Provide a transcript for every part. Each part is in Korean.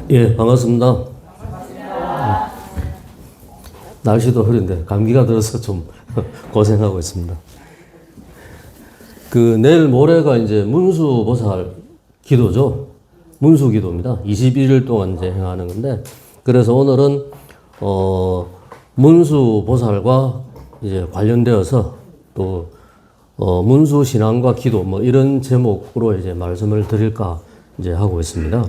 예, 반갑습니다. 날씨도 흐린데 감기가 들어서 좀 고생하고 있습니다. 내일 모레가 이제 문수보살 기도죠. 문수기도입니다. 21일 동안 이제 행하는 건데, 그래서 오늘은 문수보살과 이제 관련되어서 또 문수신앙과 기도 뭐 이런 제목으로 이제 말씀을 드릴까 이제 하고 있습니다.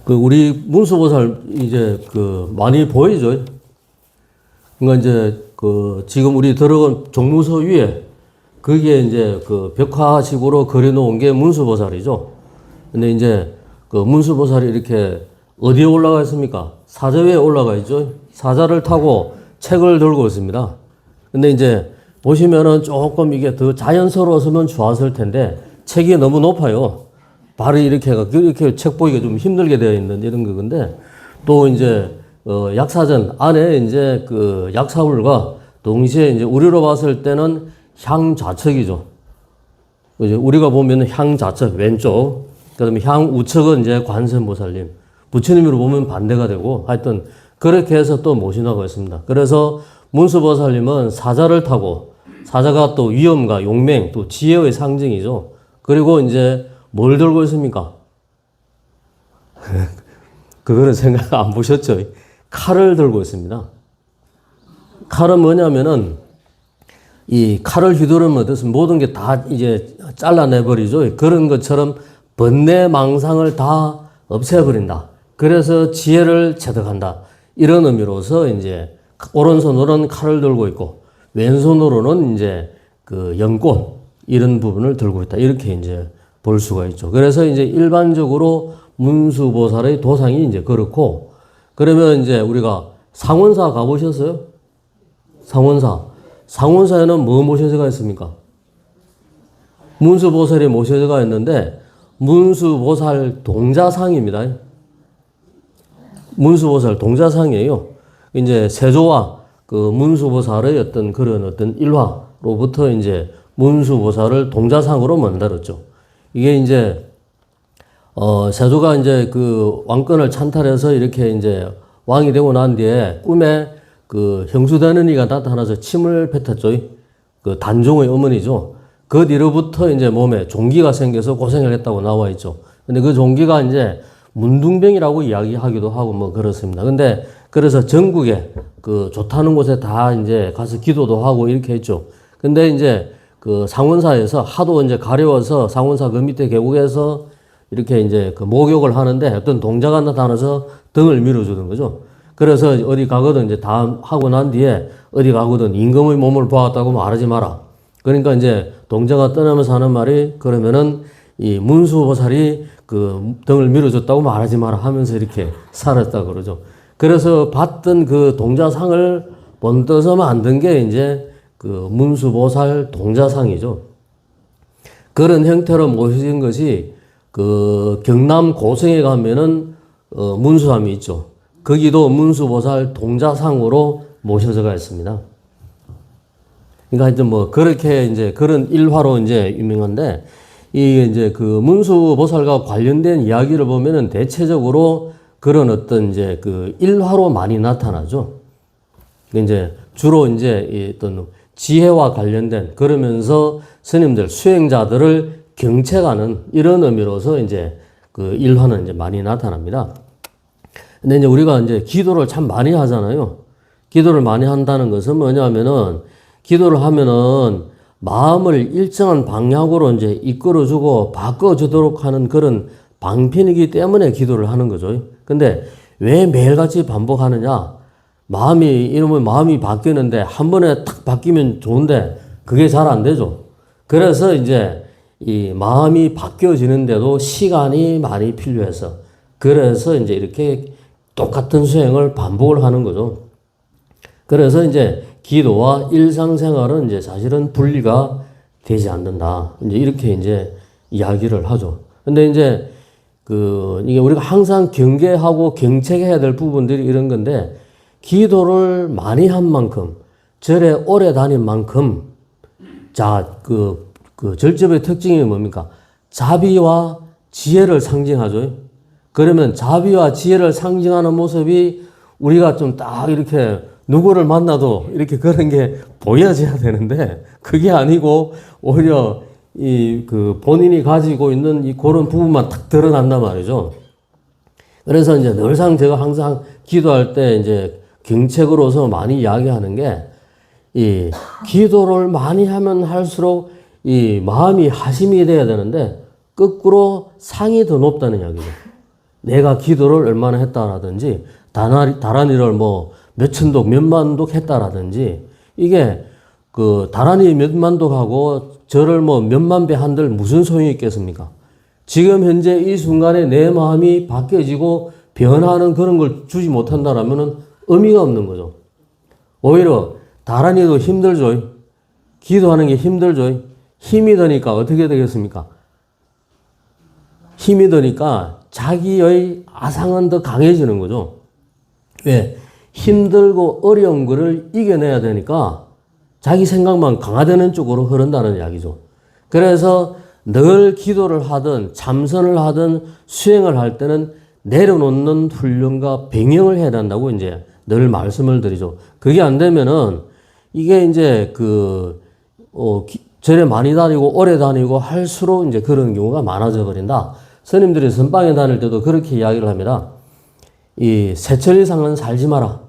우리 문수보살 이제 많이 보이죠. 그러니까 이제 지금 우리 들어간 종무서 위에 그게 이제 벽화식으로 그려놓은 게 문수보살이죠. 근데 이제 문수보살이 이렇게 어디에 올라가 있습니까? 사자 위에 올라가 있죠. 사자를 타고 책을 들고 있습니다. 근데 이제 보시면은 조금 이게 더 자연스러웠으면 좋았을 텐데 책이 너무 높아요. 발이 이렇게 책 보기가 좀 힘들게 되어 있는 이런 거건데, 또 이제 약사전 안에 이제 약사물과 동시에 이제 우리로 봤을 때는 향좌측이죠. 이제 우리가 보면 향좌측 왼쪽, 그다음에 향우측은 이제 관세음보살님, 부처님으로 보면 반대가 되고, 하여튼 그렇게 해서 또 모셔나가고 있습니다. 그래서 문수보살님은 사자를 타고, 사자가 또 위엄과 용맹, 또 지혜의 상징이죠. 그리고 이제 뭘 들고 있습니까? 그거는 생각 안 보셨죠? 칼을 들고 있습니다. 칼은 뭐냐면은, 이 칼을 휘두르면 어떻습니까? 모든 게 다 이제 잘라내버리죠. 그런 것처럼 번뇌 망상을 다 없애버린다. 그래서 지혜를 체득한다. 이런 의미로서 이제 오른손으로는 칼을 들고 있고, 왼손으로는 이제 연꽃, 이런 부분을 들고 있다. 이렇게 이제 볼 수가 있죠. 그래서 이제 일반적으로 문수보살의 도상이 이제 그렇고, 그러면 이제 우리가 상원사 가보셨어요? 상원사에는 뭐 모셔져가 있습니까? 문수보살이 모셔져가 있는데, 문수보살 동자상입니다. 문수보살 동자상이에요. 이제 세조와 문수보살의 어떤 일화로부터 이제 문수보살을 동자상으로 만들었죠. 이게 이제 세조가 이제 왕권을 찬탈해서 이렇게 이제 왕이 되고 난 뒤에 꿈에 형수되는 이가 나타나서 침을 뱉었죠. 단종의 어머니죠. 그 뒤로부터 이제 몸에 종기가 생겨서 고생을 했다고 나와 있죠. 근데 그 종기가 이제 문둥병이라고 이야기하기도 하고 뭐 그렇습니다. 근데 그래서 전국에 좋다는 곳에 다 이제 가서 기도도 하고 이렇게 했죠. 근데 이제 상원사에서 하도 이제 가려워서 상원사 밑에 계곡에서 이렇게 이제 목욕을 하는데 어떤 동자가 나타나서 등을 밀어주는 거죠. 그래서 어디 가거든 이제 다 하고 난 뒤에 어디 가거든 임금의 몸을 보았다고 말하지 마라. 그러니까 이제 동자가 떠나면서 하는 말이, 그러면은 이 문수보살이 등을 밀어줬다고 말하지 마라 하면서 이렇게 살았다 그러죠. 그래서 받던 동자상을 본떠서 만든 게 이제 문수보살 동자상이죠. 그런 형태로 모셔진 것이 경남 고성에 가면은 문수함이 있죠. 거기도 문수보살 동자상으로 모셔져가 있습니다. 그러니까 하여튼 뭐 그렇게 이제 그런 일화로 이제 유명한데, 이게 이제 문수보살과 관련된 이야기를 보면은 대체적으로 그런 어떤 이제 일화로 많이 나타나죠. 이제 주로 이제 어떤 지혜와 관련된, 그러면서 스님들, 수행자들을 경책하는 이런 의미로서 이제 일화는 이제 많이 나타납니다. 근데 이제 우리가 이제 기도를 참 많이 하잖아요. 기도를 많이 한다는 것은 뭐냐면은, 기도를 하면은 마음을 일정한 방향으로 이제 이끌어주고 바꿔주도록 하는 그런 방편이기 때문에 기도를 하는 거죠. 근데 왜 매일같이 반복하느냐? 마음이 바뀌는데 한 번에 탁 바뀌면 좋은데 그게 잘 안 되죠. 그래서 이제 이 마음이 바뀌어지는데도 시간이 많이 필요해서, 그래서 이제 이렇게 똑같은 수행을 반복을 하는 거죠. 그래서 이제 기도와 일상생활은 이제 사실은 분리가 되지 않는다. 이제 이렇게 이제 이야기를 하죠. 근데 이제 이게 우리가 항상 경계하고 경책해야 될 부분들이 이런 건데, 기도를 많이 한 만큼, 절에 오래 다닌 만큼, 자, 절집의 특징이 뭡니까? 자비와 지혜를 상징하죠. 그러면 자비와 지혜를 상징하는 모습이 우리가 좀 딱 이렇게 누구를 만나도 이렇게 그런 게 보여져야 되는데 그게 아니고 오히려 이 그 본인이 가지고 있는 이 그런 부분만 탁 드러난단 말이죠. 그래서 이제 늘상 제가 항상 기도할 때 이제 경책으로서 많이 이야기하는 게 이 기도를 많이 하면 할수록 이 마음이 하심이 돼야 되는데 거꾸로 상이 더 높다는 이야기죠. 내가 기도를 얼마나 했다라든지 다란이를 뭐 몇천독 몇만독 했다라든지 이게 그 다란이 몇만독하고 저를 뭐 몇만 배 한들 무슨 소용이 있겠습니까? 지금 현재 이 순간에 내 마음이 바뀌어지고 변하는 그런 걸 주지 못한다라면은 의미가 없는 거죠. 오히려 다란이도 힘들죠. 기도하는 게 힘들죠. 힘이 드니까 어떻게 되겠습니까? 힘이 드니까 자기의 아상은 더 강해지는 거죠. 왜? 힘들고 어려운 거를 이겨내야 되니까 자기 생각만 강화되는 쪽으로 흐른다는 이야기죠. 그래서 늘 기도를 하든 참선을 하든 수행을 할 때는 내려놓는 훈련과 병행을 해야 된다고 이제 늘 말씀을 드리죠. 그게 안 되면은 이게 이제 절에 많이 다니고 오래 다니고 할수록 이제 그런 경우가 많아져 버린다. 스님들이 선방에 다닐 때도 그렇게 이야기를 합니다. 이 세철 이상은 살지 마라.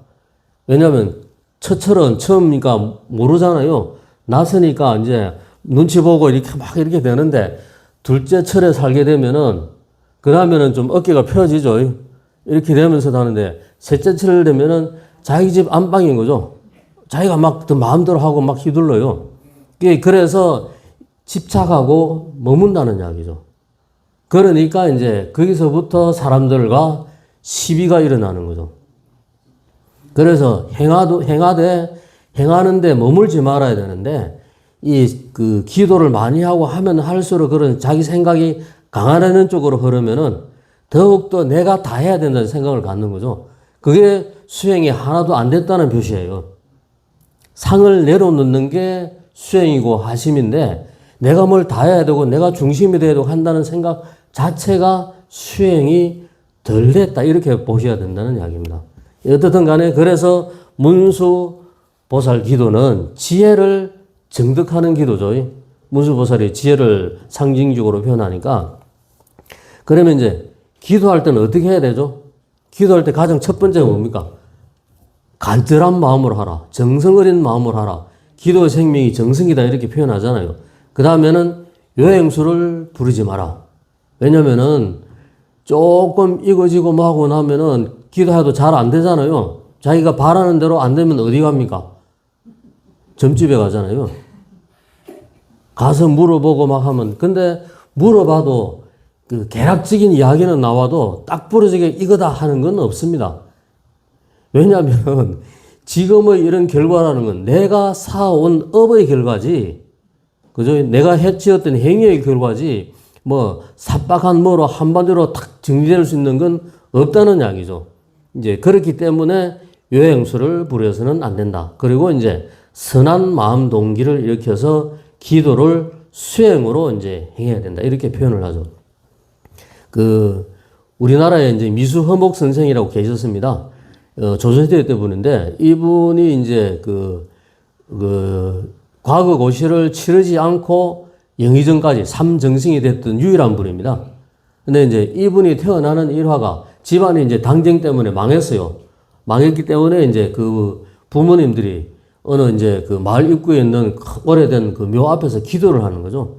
왜냐하면 첫철은 처음이니까 모르잖아요. 낯으니까 이제 눈치 보고 이렇게 막 이렇게 되는데 둘째 철에 살게 되면은 그 다음에는 좀 어깨가 펴지죠. 이렇게 되면서 다는데 셋째 철 되면은 자기 집 안방인 거죠. 자기가 막 더 마음대로 하고 막 휘둘러요. 그래서 집착하고 머문다는 이야기죠. 그러니까 이제 거기서부터 사람들과 시비가 일어나는 거죠. 그래서 행하는데 머물지 말아야 되는데 그 기도를 많이 하고 하면 할수록 그런 자기 생각이 강화되는 쪽으로 흐르면은 더욱더 내가 다 해야 된다는 생각을 갖는 거죠. 그게 수행이 하나도 안 됐다는 표시예요. 상을 내려놓는 게 수행이고 하심인데 내가 뭘 다 해야 되고 내가 중심이 돼야 되고 한다는 생각 자체가 수행이 덜 됐다 이렇게 보셔야 된다는 이야기입니다. 어떻든 간에 그래서 문수보살 기도는 지혜를 정득하는 기도죠. 문수보살이 지혜를 상징적으로 표현하니까 그러면 이제 기도할 때는 어떻게 해야 되죠? 기도할 때 가장 첫 번째가 뭡니까? 간절한 마음으로 하라. 정성 어린 마음으로 하라. 기도의 생명이 정성이다 이렇게 표현하잖아요. 그 다음에는 요행수를 부르지 마라. 왜냐면은 조금 이거지고 뭐 하고 나면은 기도해도 잘 안 되잖아요. 자기가 바라는 대로 안 되면 어디 갑니까? 점집에 가잖아요. 가서 물어보고 막 하면 근데 물어봐도 그 개락적인 이야기는 나와도 딱 부러지게 이거다 하는 건 없습니다. 왜냐하면 지금의 이런 결과라는 건 내가 쌓아온 업의 결과지, 그죠? 내가 해치었던 행위의 결과지, 뭐, 삽박한 뭐로 한마디로 탁 정리될 수 있는 건 없다는 이야기죠. 이제 그렇기 때문에 요행수를 부려서는 안 된다. 그리고 이제 선한 마음 동기를 일으켜서 기도를 수행으로 이제 행해야 된다. 이렇게 표현을 하죠. 우리나라에 이제 미수허목 선생이라고 계셨습니다. 조선시대 때 분인데, 이분이 이제 과거 고시를 치르지 않고 영의정까지 삼정승이 됐던 유일한 분입니다. 근데 이제 이분이 태어나는 일화가 집안이 이제 당쟁 때문에 망했어요. 망했기 때문에 이제 그 부모님들이 어느 이제 그 마을 입구에 있는 오래된 그 묘 앞에서 기도를 하는 거죠.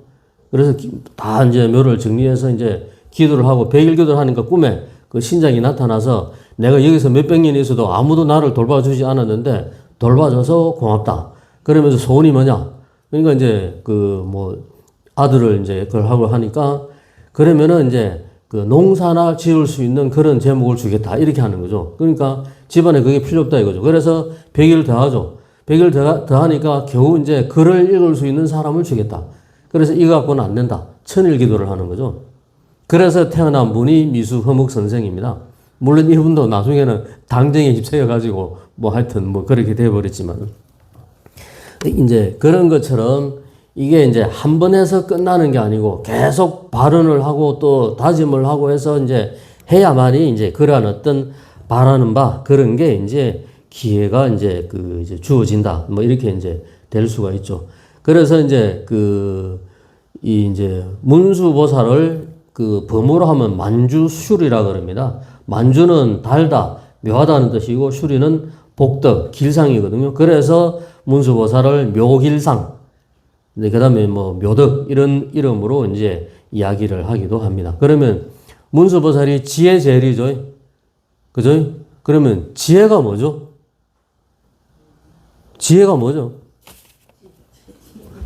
그래서 다 이제 묘를 정리해서 이제 기도를 하고 백일 기도를 하니까 꿈에 그 신장이 나타나서 내가 여기서 몇백 년이 있어도 아무도 나를 돌봐주지 않았는데 돌봐줘서 고맙다. 그러면서 소원이 뭐냐? 그러니까 이제 아들을 이제 그걸 하고 하니까 그러면은 이제 그 농사나 지을 수 있는 그런 제목을 주겠다. 이렇게 하는 거죠. 그러니까 집안에 그게 필요 없다 이거죠. 그래서 100일 더하죠. 100일 더하니까 겨우 이제 글을 읽을 수 있는 사람을 주겠다. 그래서 이거 갖고는 안 된다. 천일 기도를 하는 거죠. 그래서 태어난 분이 미수허목 선생입니다. 물론 이분도 나중에는 당정에 휩싸여가지고 하여튼 그렇게 돼버렸지만 이제 그런 것처럼 이게 이제 한 번 해서 끝나는 게 아니고 계속 발언을 하고 또 다짐을 하고 해서 이제 해야만이 이제 그러한 어떤 바라는 바 그런 게 이제 기회가 이제 그 이제 주어진다. 뭐 이렇게 이제 될 수가 있죠. 그래서 이제 이 이제 문수보살을 그 범어로 하면 만주술이라 그럽니다. 만주는 달다, 묘하다는 뜻이고 수리는 복덕, 길상이거든요. 그래서 문수보살을 묘길상, 그 다음에 뭐 묘덕 이런 이름으로 이제 이야기를 하기도 합니다. 그러면 문수보살이 지혜 제일이죠. 그죠? 그러면 지혜가 뭐죠? 지혜가 뭐죠?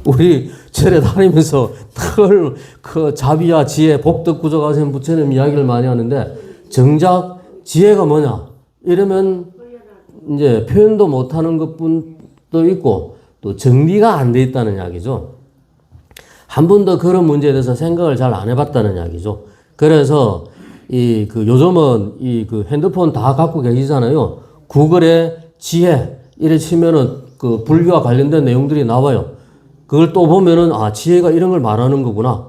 우리 절에 다니면서 늘 그 자비와 지혜, 복덕 구조가신 부처님 이야기를 많이 하는데 정작 지혜가 뭐냐? 이러면 이제 표현도 못하는 것뿐도 있고 또 정리가 안 돼 있다는 이야기죠. 한 번도 그런 문제에 대해서 생각을 잘 안 해봤다는 이야기죠. 그래서 요즘은 그 핸드폰 다 갖고 계시잖아요. 구글에 지혜 이래 치면은 그 불교와 관련된 내용들이 나와요. 그걸 또 보면은 지혜가 이런 걸 말하는 거구나.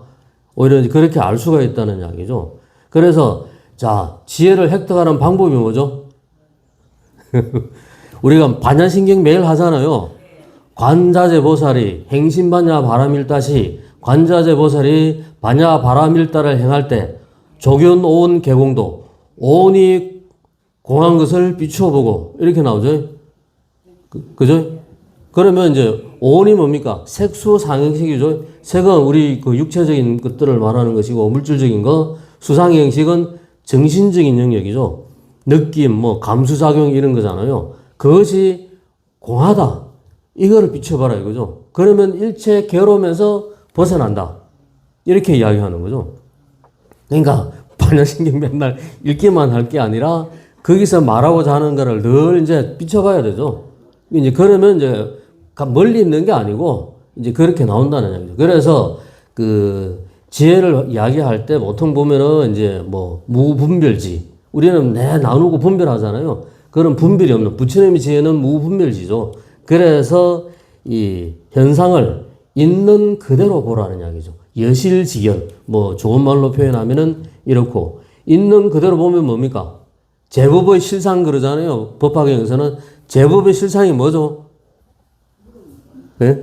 오히려 그렇게 알 수가 있다는 이야기죠. 그래서 자, 지혜를 획득하는 방법이 뭐죠? 우리가 반야신경 매일 하잖아요. 관자재 보살이 행신반야 바라밀다시 관자재 보살이 반야 바라밀다를 행할 때 조견 오온 개공도 오온이 공한 것을 비추어보고 이렇게 나오죠. 그죠? 그러면 이제 오온이 뭡니까? 색수 상행식이죠. 색은 우리 그 육체적인 것들을 말하는 것이고 물질적인 거, 수상행식은 정신적인 영역이죠. 느낌, 뭐 감수작용 이런 거잖아요. 그것이 공하다. 이거를 비춰봐라 이거죠. 그러면 일체 괴로움에서 벗어난다. 이렇게 이야기하는 거죠. 그러니까 반야신경 맨날 읽기만 할 게 아니라 거기서 말하고자 하는 거를 늘 이제 비춰봐야 되죠. 이제 그러면 이제 멀리 있는 게 아니고 이제 그렇게 나온다는 얘기죠. 그래서 그 지혜를 이야기할 때 보통 보면은 이제 뭐 무분별지 우리는 나누고 분별하잖아요. 그런 분별이 없는 부처님의 지혜는 무분별지죠. 그래서 이 현상을 있는 그대로 보라는 이야기죠. 여실지견 뭐 좋은 말로 표현하면은 이렇고 있는 그대로 보면 뭡니까? 제법의 실상 그러잖아요. 법화경에서는 제법의 실상이 뭐죠? 네?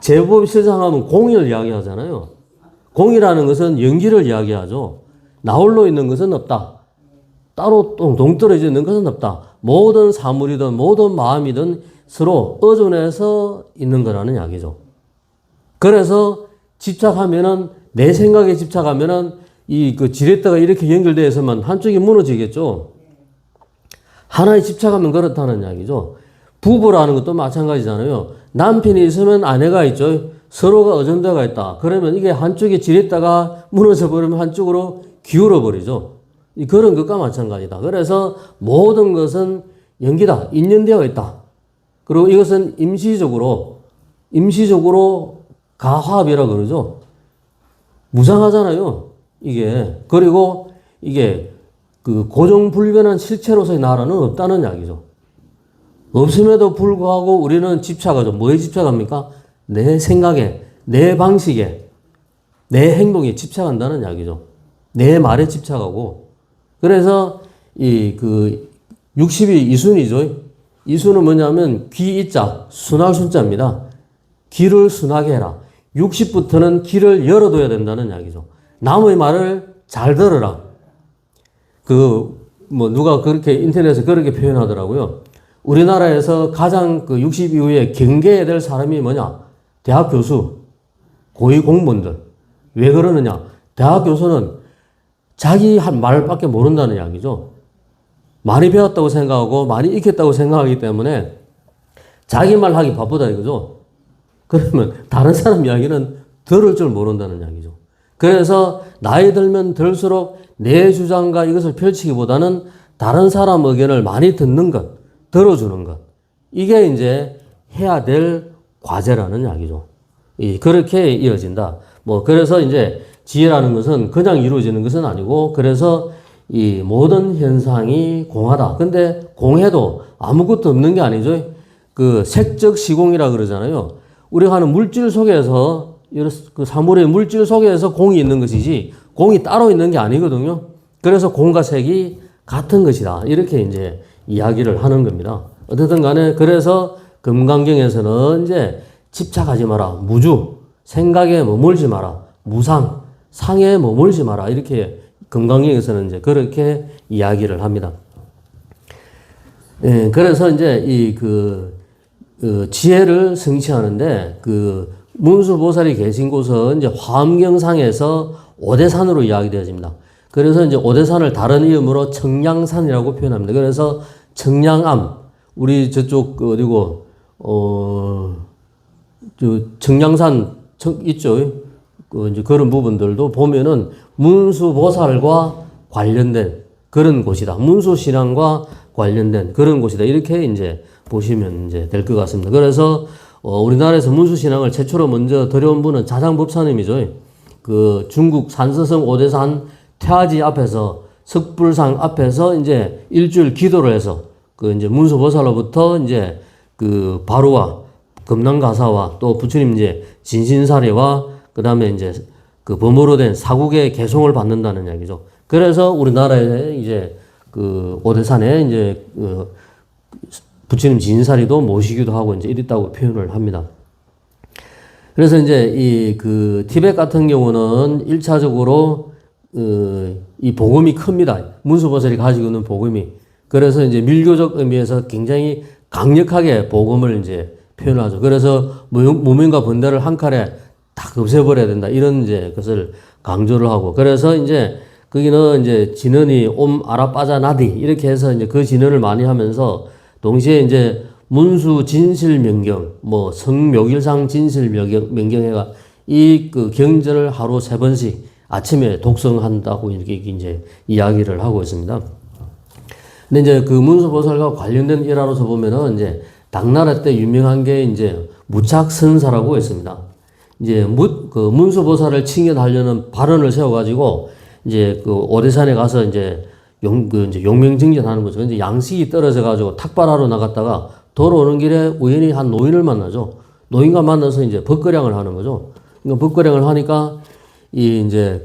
제법의 실상하면 공의를 이야기하잖아요. 공의라는 것은 연기를 이야기하죠. 나홀로 있는 것은 없다. 따로 동떨어져 있는 것은 없다. 모든 사물이든 모든 마음이든 서로 의존해서 있는 거라는 이야기죠. 그래서 집착하면은 내 생각에 집착하면은 그 지렛대가 이렇게 연결되어 있으면 한쪽이 무너지겠죠. 하나에 집착하면 그렇다는 이야기죠. 부부라는 것도 마찬가지잖아요. 남편이 있으면 아내가 있죠. 서로가 의존대가 있다. 그러면 이게 한쪽에 지렛대가 무너져 버리면 한쪽으로 기울어 버리죠. 그런 것과 마찬가지다. 그래서 모든 것은 연기다. 인연되어 있다. 그리고 이것은 임시적으로 가화합이라고 그러죠. 무상하잖아요. 이게. 그리고 이게 그 고정불변한 실체로서의 나라는 없다는 이야기죠. 없음에도 불구하고 우리는 집착하죠. 뭐에 집착합니까? 내 생각에, 내 방식에, 내 행동에 집착한다는 이야기죠. 내 말에 집착하고. 그래서 그 60이 이순이죠. 이순은 뭐냐면 귀이자, 순할 순자입니다. 귀를 순하게 해라. 60부터는 귀를 열어둬야 된다는 이야기죠. 남의 말을 잘 들어라. 누가 그렇게 인터넷에 그렇게 표현하더라고요. 우리나라에서 가장 60 이후에 경계해야 될 사람이 뭐냐? 대학 교수, 고위 공무원들. 왜 그러느냐? 대학 교수는 자기 한 말밖에 모른다는 이야기죠. 많이 배웠다고 생각하고 많이 익혔다고 생각하기 때문에 자기 말 하기 바쁘다 이거죠. 그러면 다른 사람 이야기는 들을 줄 모른다는 이야기죠. 그래서 나이 들면 들수록 내 주장과 이것을 펼치기보다는 다른 사람 의견을 많이 듣는 것, 들어주는 것. 이게 이제 해야 될 과제라는 이야기죠. 그렇게 이어진다. 그래서 이제 지혜라는 것은 그냥 이루어지는 것은 아니고, 그래서 이 모든 현상이 공하다. 근데 공해도 아무것도 없는 게 아니죠. 그 색적 시공이라 그러잖아요. 우리가 하는 물질 속에서, 그 사물의 물질 속에서 공이 있는 것이지, 공이 따로 있는 게 아니거든요. 그래서 공과 색이 같은 것이다. 이렇게 이제 이야기를 하는 겁니다. 어쨌든 간에 그래서 금강경에서는 이제 집착하지 마라. 무주. 생각에 머물지 마라. 무상. 상에 머물지 마라. 이렇게 금강경에서는 이제 그렇게 이야기를 합니다. 예, 그래서 이제 지혜를 성취하는데 문수보살이 계신 곳은 이제 화엄경상에서 오대산으로 이야기되어집니다. 그래서 이제 오대산을 다른 이름으로 청량산이라고 표현합니다. 그래서 청량암, 우리 저쪽 어디고 청량산 있죠. 이제 그런 부분들도 보면은 문수보살과 관련된 그런 곳이다. 문수신앙과 관련된 그런 곳이다. 이렇게 이제 보시면 이제 될 것 같습니다. 그래서 우리나라에서 문수신앙을 최초로 먼저 들여온 분은 자장법사님이죠. 중국 산서성 오대산 태아지 앞에서 석불상 앞에서 이제 일주일 기도를 해서 이제 문수보살로부터 이제 바로와 금난가사와 또 부처님 이제 진신사례와 그 다음에 이제 범어로 된 사국의 개송을 받는다는 이야기죠. 그래서 우리나라에 이제 오대산에 이제 부처님 진사리도 모시기도 하고 이제 이랬다고 표현을 합니다. 그래서 이제 티벳 같은 경우는 1차적으로 이 복음이 큽니다. 문수보살이 가지고 있는 복음이. 그래서 이제 밀교적 의미에서 굉장히 강력하게 복음을 이제 표현하죠. 그래서 무명과 번뇌를 한 칼에 딱 없애버려야 된다. 이런 이제 것을 강조를 하고. 그래서 이제 거기는 이제 진언이 아라빠자 나디 이렇게 해서 이제 그 진언을 많이 하면서 동시에 이제 문수 진실 명경, 성묘길상 진실 명경 해가 이 경전을 하루 3번씩 아침에 독성한다고 이렇게 이제 이야기를 하고 있습니다. 근데 이제 문수보살과 관련된 일화로서 보면은 이제 당나라 때 유명한 게 이제 무착선사라고 있습니다. 이제 문수보살을 칭견하려는 발언을 세워가지고 이제 오대산에 가서 이제 이제 용명증진하는 거죠. 이제 양식이 떨어져가지고 탁발하러 나갔다가 돌아오는 길에 우연히 한 노인을 만나죠. 노인과 만나서 이제 법거량을 하는 거죠. 그러니까 법거량을 하니까 이제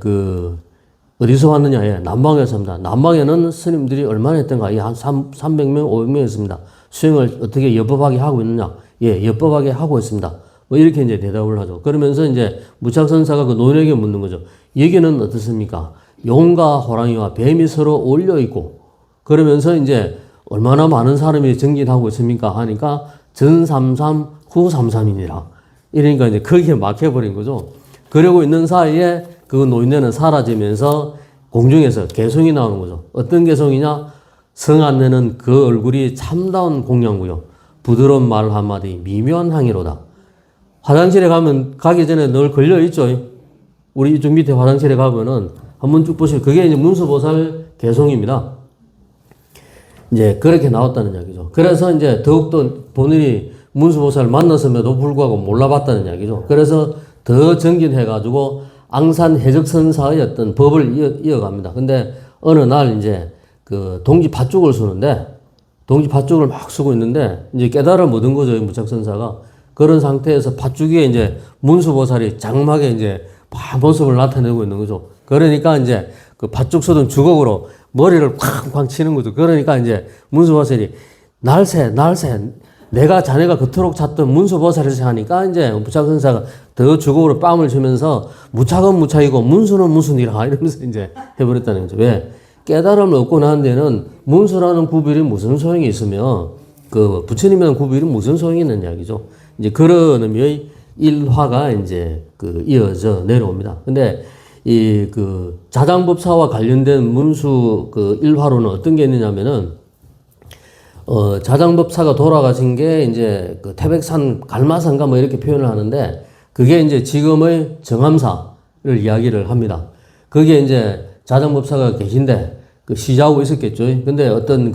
어디서 왔느냐? 예, 남방에서 옵니다. 남방에는 스님들이 얼마나 했던가? 한 300명, 500명 있습니다. 수행을 어떻게 엽법하게 하고 있느냐? 예, 엽법하게 하고 있습니다. 이렇게 이제 대답을 하죠. 그러면서 이제 무착선사가 그 노인에게 묻는 거죠. 여기는 어떻습니까? 용과 호랑이와 뱀이 서로 어울려 있고, 그러면서 이제 얼마나 많은 사람이 정진하고 있습니까? 하니까 전33, 후33이니라. 이러니까 이제 거기에 막혀버린 거죠. 그러고 있는 사이에 그 노인네는 사라지면서 공중에서 개성이 나오는 거죠. 어떤 개성이냐? 성안내는 그 얼굴이 참다운 공양구요. 부드러운 말 한마디, 미묘한 향이로다. 화장실에 가기 전에 늘 걸려있죠. 우리 이쪽 밑에 화장실에 가면은 한번 쭉 보시면 그게 이제 문수보살 개성입니다. 이제 그렇게 나왔다는 이야기죠. 그래서 이제 더욱더 본인이 문수보살을 만났음에도 불구하고 몰라봤다는 이야기죠. 그래서 더 정진해가지고 앙산 해적선사의 어떤 법을 이어갑니다. 근데 어느 날 이제 동지 팥죽을 쓰는데, 동지 팥죽을 막 쓰고 있는데, 이제 깨달아 얻은 거죠, 무착선사가. 그런 상태에서 팥죽 위에 이제 문수보살이 장막에 이제 모습을 나타내고 있는 거죠. 그러니까 이제 팥죽 쓰던 주걱으로 머리를 쾅쾅 치는 거죠. 그러니까 이제 문수보살이 날새, 내가 자네가 그토록 찾던 문수보살이지 하니까 이제 무착선사가 더 주걱으로 뺨을 치면서 무착은 무착이고 문수는 무슨이라 이러면서 이제 해버렸다는 거죠. 왜? 깨달음을 얻고 난 데는 문수라는 구별이 무슨 소용이 있으며 부처님이라는 구별이 무슨 소용이 있는 이야기죠. 이제 그런 의미의 일화가 이제 이어져 내려옵니다. 근데 자장법사와 관련된 문수 일화로는 어떤 게 있느냐면은 자장법사가 돌아가신 게 이제 태백산 갈마산가 이렇게 표현을 하는데 그게 이제 지금의 정암사를 이야기를 합니다. 그게 이제 자장법사가 계신데 시자하고 있었겠죠. 근데 어떤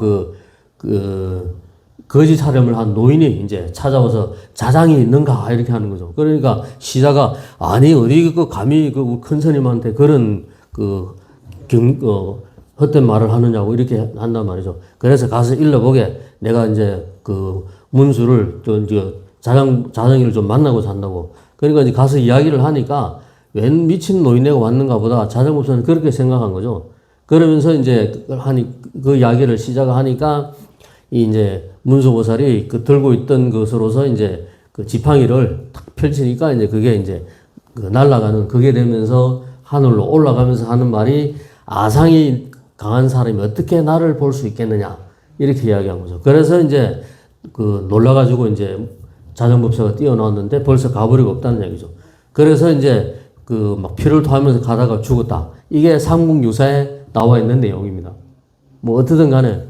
거지 촬영을 한 노인이 이제 찾아와서 자장이 있는가 이렇게 하는 거죠. 그러니까 시자가 아니 어디 감히 큰 스님한테 그런 헛된 말을 하느냐고 이렇게 한단 말이죠. 그래서 가서 일러보게 내가 이제 문수를 자장이를 좀 만나고자 한다고. 그러니까 이제 가서 이야기를 하니까 웬 미친 노인네가 왔는가 보다 자장법사는 그렇게 생각한 거죠. 그러면서 이제 그 이야기를 시작하니까 이제 문수보살이 그 들고 있던 것으로서 이제 그 지팡이를 탁 펼치니까 이제 그게 이제 그 날아가는 그게 되면서 하늘로 올라가면서 하는 말이 아상이 강한 사람이 어떻게 나를 볼 수 있겠느냐 이렇게 이야기한 거죠. 그래서 이제 그 놀라가지고 이제 자정법사가 뛰어나왔는데 벌써 가버리고 없다는 얘기죠. 그래서 이제 그 막 피를 토하면서 가다가 죽었다. 이게 삼국유사에 나와 있는 내용입니다. 뭐 어떻든 간에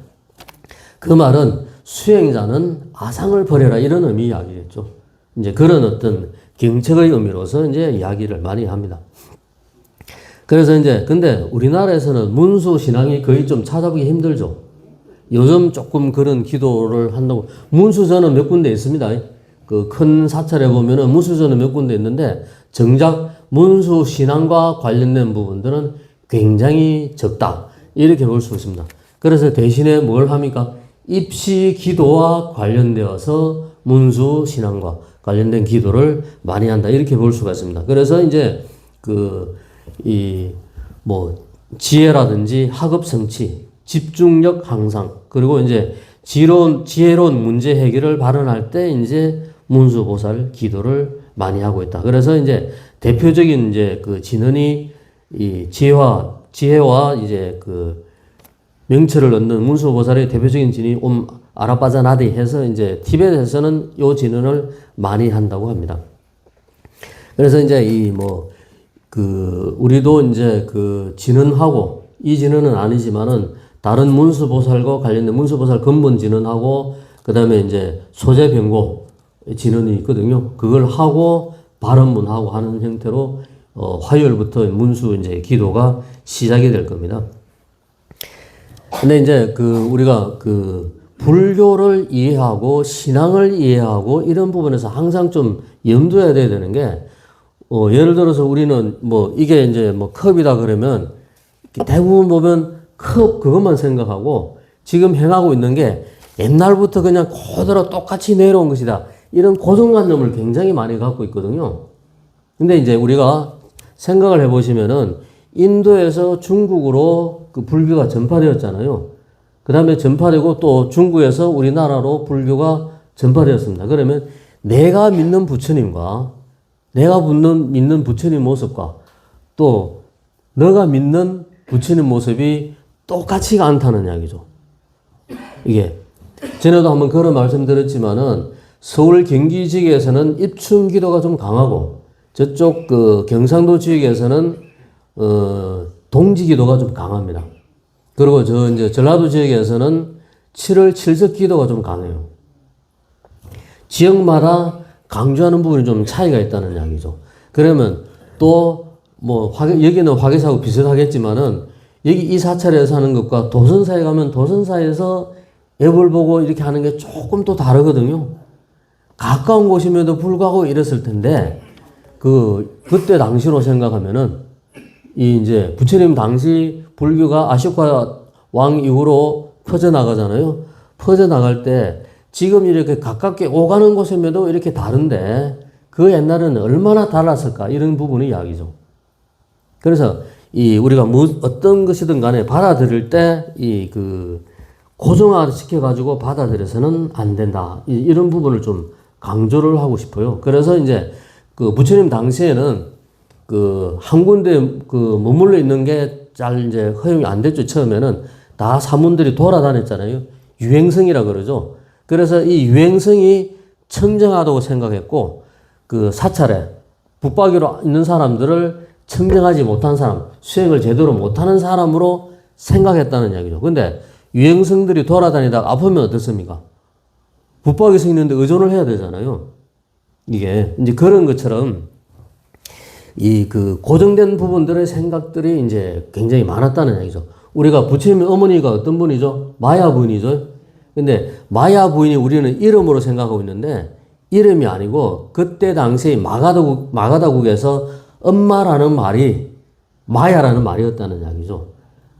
그 말은 수행자는 아상을 버려라 이런 의미 이야기겠죠. 이제 그런 어떤 경책의 의미로서 이제 이야기를 많이 합니다. 그래서 이제 근데 우리나라에서는 문수 신앙이 거의 좀 찾아보기 힘들죠. 요즘 조금 그런 기도를 한다고 문수전은 몇 군데 있습니다. 그 큰 사찰에 보면은 문수전은 몇 군데 있는데 정작 문수 신앙과 관련된 부분들은 굉장히 적다 이렇게 볼 수 있습니다. 그래서 대신에 뭘 합니까? 입시 기도와 관련되어서 문수 신앙과 관련된 기도를 많이 한다 이렇게 볼 수가 있습니다. 그래서 이제 지혜라든지 학업 성취, 집중력 향상, 그리고 이제 지혜로운 문제 해결을 발언할 때 이제 문수보살 기도를 많이 하고 있다. 그래서 이제 대표적인 이제 그 진언이 이 지혜와 이제 그 명철을 얻는 문수보살의 대표적인 진이 아라빠자나디 해서 이제 티벳에서는 요 진언을 많이 한다고 합니다. 그래서 이제 우리도 이제 그 진언하고 이 진언은 아니지만은 다른 문수보살과 관련된 문수보살 근본 진언하고 그 다음에 이제 소재병고 진언이 있거든요. 그걸 하고 발언문하고 하는 형태로 화요일부터 문수 이제 기도가 시작이 될 겁니다. 근데 이제 우리가 불교를 이해하고 신앙을 이해하고 이런 부분에서 항상 좀 염두해야 되는 게 예를 들어서 우리는 이게 이제 컵이다 그러면 대부분 보면 컵 그것만 생각하고 지금 행하고 있는 게 옛날부터 그냥 그대로 똑같이 내려온 것이다. 이런 고정관념을 굉장히 많이 갖고 있거든요. 근데 이제 우리가 생각을 해보시면은 인도에서 중국으로 그 불교가 전파되었잖아요. 그 다음에 전파되고 또 중국에서 우리나라로 불교가 전파되었습니다. 그러면 내가 믿는 부처님과 내가 믿는 부처님 모습과 또 너가 믿는 부처님 모습이 똑같지가 않다는 이야기죠. 이게 전에도 한번 그런 말씀 드렸지만은 서울 경기 지역에서는 입춘 기도가 좀 강하고 저쪽 그 경상도 지역에서는 동지 기도가 좀 강합니다. 그리고 이제 전라도 지역에서는 7월 7석 기도가 좀 강해요. 지역마다 강조하는 부분이 좀 차이가 있다는 이야기죠. 그러면 또 여기는 화계사하고 비슷하겠지만은 여기 이 사찰에서 하는 것과 도선사에 가면 도선사에서 앱을 보고 이렇게 하는 게 조금 또 다르거든요. 가까운 곳임에도 불구하고 이랬을 텐데 그때 당시로 생각하면은 이제 부처님 당시 불교가 아쇼카 왕 이후로 퍼져나가잖아요. 퍼져나갈 때 지금 이렇게 가깝게 오가는 곳임에도 이렇게 다른데 그 옛날에는 얼마나 달랐을까 이런 부분의 이야기죠. 그래서 우리가 어떤 것이든 간에 받아들일 때 고정화 시켜가지고 받아들여서는 안 된다. 이런 부분을 좀 강조를 하고 싶어요. 그래서 이제 부처님 당시에는 한 군데 머물러 있는 게 잘 이제 허용이 안 됐죠. 처음에는 다 사문들이 돌아다녔잖아요. 유행성이라 그러죠. 그래서 이 유행성이 청정하다고 생각했고 사찰에 북박이로 있는 사람들을 청정하지 못한 사람, 수행을 제대로 못하는 사람으로 생각했다는 이야기죠. 근데 유행성들이 돌아다니다가 아프면 어떻습니까? 북박이성 있는데 의존을 해야 되잖아요. 이게 이제 그런 것처럼 고정된 부분들의 생각들이 이제 굉장히 많았다는 얘기죠. 우리가 부처님의 어머니가 어떤 분이죠? 마야 부인이죠. 근데 마야 부인이 우리는 이름으로 생각하고 있는데 이름이 아니고 그때 당시 마가다국에서 엄마라는 말이 마야라는 말이었다는 이야기죠.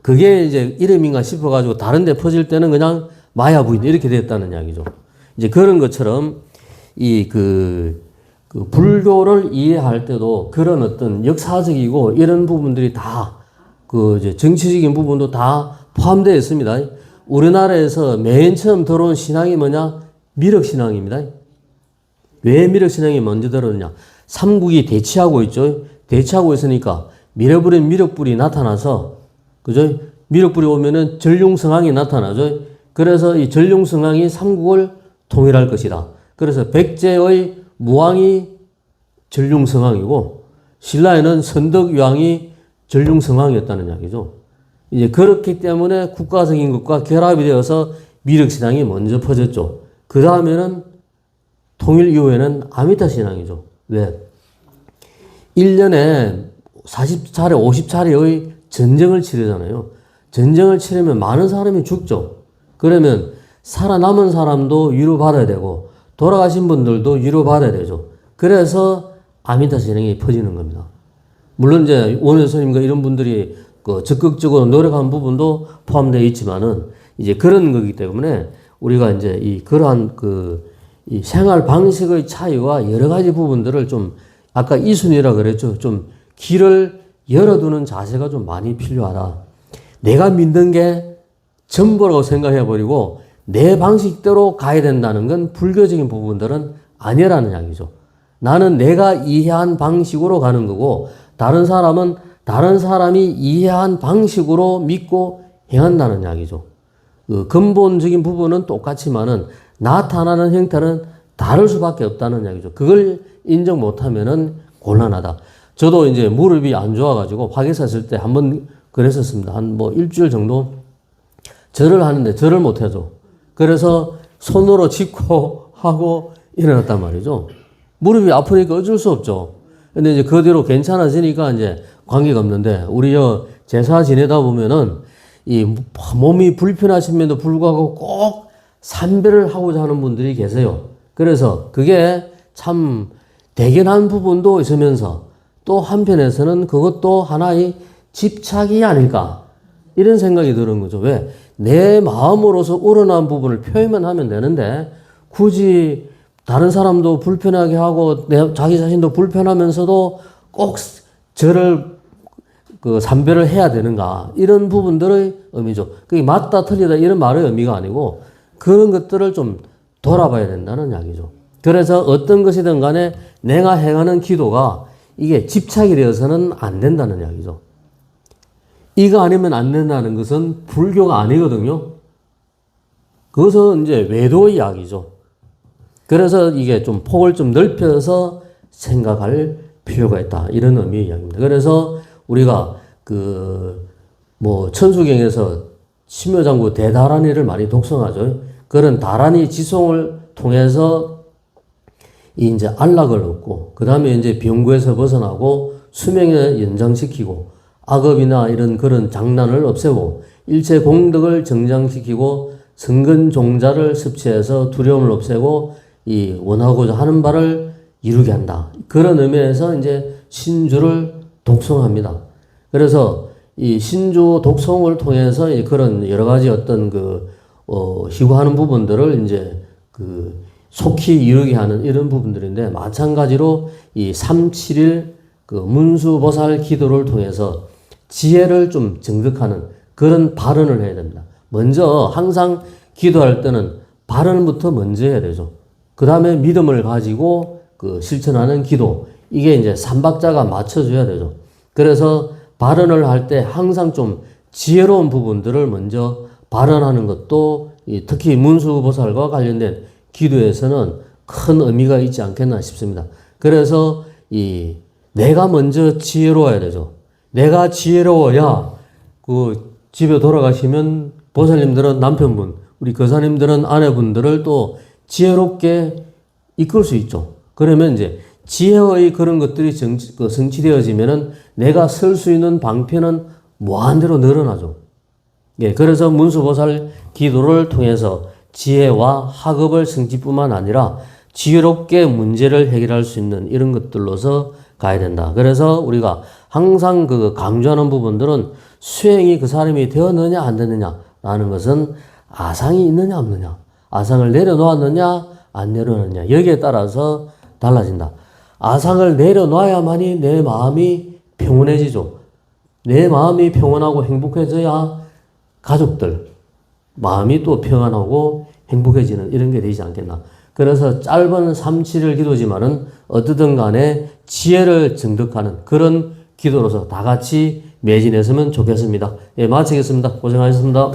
그게 이제 이름인가 싶어가지고 다른 데 퍼질 때는 그냥 마야 부인 이렇게 됐다는 이야기죠. 이제 그런 것처럼 불교를 이해할 때도 그런 어떤 역사적이고 이런 부분들이 다 그 이제 정치적인 부분도 다 포함되어 있습니다. 우리나라에서 맨 처음 들어온 신앙이 뭐냐? 미륵신앙입니다. 왜 미륵신앙이 먼저 들어오느냐? 삼국이 대치하고 있죠. 대치하고 있으니까 밀어버린 미륵불이 나타나서, 그죠? 미륵불이 오면은 전룡성왕이 나타나죠. 그래서 이 전룡성왕이 삼국을 통일할 것이다. 그래서 백제의 무왕이 전룡성왕이고 신라에는 선덕여왕이 전룡성왕이었다는 이야기죠. 이제 그렇기 때문에 국가적인 것과 결합이 되어서 미륵신앙이 먼저 퍼졌죠. 그 다음에는 통일 이후에는 아미타 신앙이죠. 왜? 1년에 40차례, 50차례의 전쟁을 치르잖아요. 전쟁을 치르면 많은 사람이 죽죠. 그러면 살아남은 사람도 위로받아야 되고 돌아가신 분들도 위로받아야 되죠. 그래서 아미타 신앙이 퍼지는 겁니다. 물론 이제 원효 스님과 이런 분들이 그 적극적으로 노력한 부분도 포함되어 있지만은 이제 그런 거기 때문에 우리가 이제 이 그러한 이 생활 방식의 차이와 여러 가지 부분들을 좀 아까 이순이라 그랬죠. 좀 길을 열어두는 자세가 좀 많이 필요하다. 내가 믿는 게 전부라고 생각해 버리고 내 방식대로 가야 된다는 건 불교적인 부분들은 아니라는 이야기죠. 나는 내가 이해한 방식으로 가는 거고 다른 사람은 다른 사람이 이해한 방식으로 믿고 행한다는 이야기죠. 그 근본적인 부분은 똑같지만은 나타나는 형태는 다를 수밖에 없다는 이야기죠. 그걸 인정 못하면은 곤란하다. 저도 이제 무릎이 안 좋아가지고 화기사 했을 때 한번 그랬었습니다. 한 뭐 일주일 정도 절을 하는데 절을 못 해줘. 그래서 손으로 짚고 하고 일어났단 말이죠. 무릎이 아프니까 어쩔 수 없죠. 근데 이제 그 뒤로 괜찮아지니까 이제 관계가 없는데 우리 제사 지내다 보면은 이 몸이 불편하심에도 불구하고 꼭 삼배를 하고자 하는 분들이 계세요. 그래서 그게 참 대견한 부분도 있으면서 또 한편에서는 그것도 하나의 집착이 아닐까 이런 생각이 드는 거죠. 왜? 내 마음으로서 우러난 부분을 표현만 하면 되는데 굳이 다른 사람도 불편하게 하고 자기 자신도 불편하면서도 꼭 저를 삼배를 해야 되는가 이런 부분들의 의미죠. 그게 맞다 틀리다 이런 말의 의미가 아니고 그런 것들을 좀 돌아봐야 된다는 이야기죠. 그래서 어떤 것이든 간에 내가 행하는 기도가 이게 집착이 되어서는 안 된다는 이야기죠. 이거 아니면 안 된다는 것은 불교가 아니거든요. 그것은 이제 외도의 이야기죠. 그래서 이게 좀 폭을 좀 넓혀서 생각할 필요가 있다. 이런 의미의 이야기입니다. 그래서 우리가 천수경에서 심효장구 대다란이를 많이 독송하죠. 그런 다란이 지송을 통해서 이제 안락을 얻고, 그 다음에 이제 병구에서 벗어나고, 수명을 연장시키고, 악업이나 이런 그런 장난을 없애고, 일체 공덕을 정장시키고, 성근종자를 섭취해서 두려움을 없애고, 이 원하고자 하는 바를 이루게 한다. 그런 의미에서 이제 신주를 독송합니다. 그래서 이 신주 독송을 통해서 그런 여러 가지 어떤 희구하는 부분들을 이제 속히 이루게 하는 이런 부분들인데, 마찬가지로 이 371 문수보살 기도를 통해서 지혜를 좀 증득하는 그런 발언을 해야 됩니다. 먼저 항상 기도할 때는 발언부터 먼저 해야 되죠. 그 다음에 믿음을 가지고 실천하는 기도, 이게 이제 삼박자가 맞춰줘야 되죠. 그래서 발언을 할 때 항상 좀 지혜로운 부분들을 먼저 발언하는 것도 특히 문수보살과 관련된 기도에서는 큰 의미가 있지 않겠나 싶습니다. 그래서 내가 먼저 지혜로워야 되죠. 내가 지혜로워야 집에 돌아가시면 보살님들은 남편분, 우리 거사님들은 아내분들을 또 지혜롭게 이끌 수 있죠. 그러면 이제 지혜의 그런 것들이 성취되어지면은 내가 설 수 있는 방편은 무한대로 늘어나죠. 예, 그래서 문수보살 기도를 통해서 지혜와 학업을 성취뿐만 아니라 지혜롭게 문제를 해결할 수 있는 이런 것들로서 가야 된다. 그래서 우리가 항상 강조하는 부분들은 수행이 그 사람이 되었느냐 안 되느냐라는 것은 아상이 있느냐 없느냐, 아상을 내려놓았느냐 안 내려놓느냐, 여기에 따라서 달라진다. 아상을 내려놔야만이 내 마음이 평온해지죠. 내 마음이 평온하고 행복해져야 가족들 마음이 또 평안하고 행복해지는 이런 게 되지 않겠나. 그래서 짧은 3.7일 기도지만은 어떻든 간에 지혜를 증득하는 그런 기도로서 다 같이 매진했으면 좋겠습니다. 예, 마치겠습니다. 고생하셨습니다.